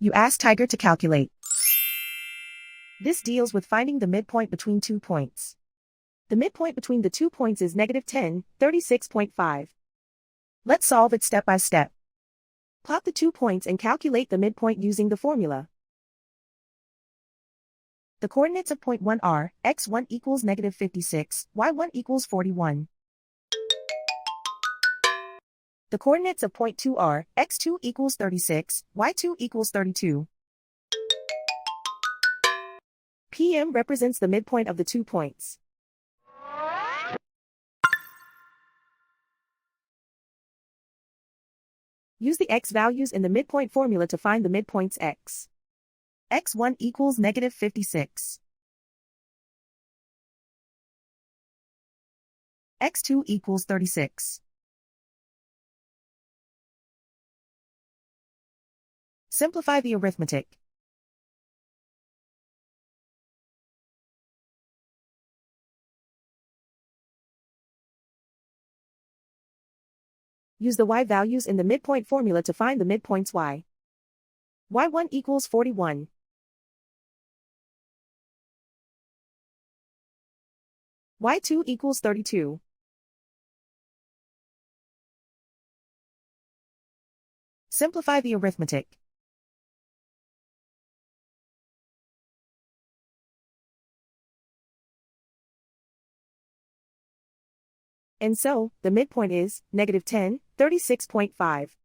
You ask Tiger to calculate. This deals with finding the midpoint between 2 points. The midpoint between the 2 points is -10, 36.5. Let's solve it step by step. Plot the 2 points and calculate the midpoint using the formula. The coordinates of point 1 are, x1 equals -56, y1 equals 41. The coordinates of point 2 are, x2 equals 36, y2 equals 32. PM represents the midpoint of the 2 points. Use the x values in the midpoint formula to find the midpoints x. x1 equals -56. x2 equals 36. Simplify the arithmetic. Use the y values in the midpoint formula to find the midpoints y. y1 equals 41. y2 equals 32. Simplify the arithmetic. And so, the midpoint is -10, 36.5.